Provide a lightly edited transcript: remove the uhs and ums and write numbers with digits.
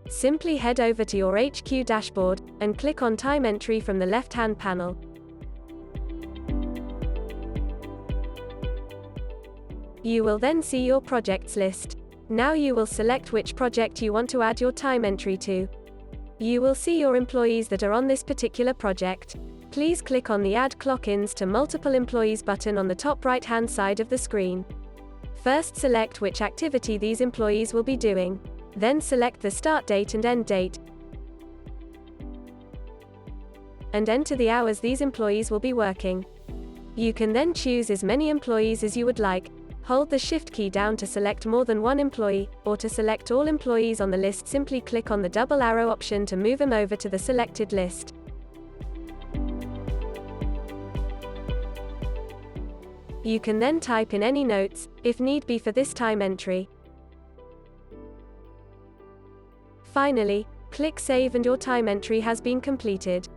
Simply head over to your HQ dashboard, and click on Time Entry from the left-hand panel. You will then see your projects list. Now you will select which project you want to add your time entry to. You will see your employees that are on this particular project. Please click on the Add Clock-ins to Multiple Employees button on the top right-hand side of the screen. First select which activity these employees will be doing. Then select the start date and end date, and enter the hours these employees will be working. You can then choose as many employees as you would like. Hold the Shift key down to select more than one employee, or to select all employees on the list, simply click on the double arrow option to move them over to the selected list. You can then type in any notes, if need be, for this time entry. Finally, click Save and your time entry has been completed.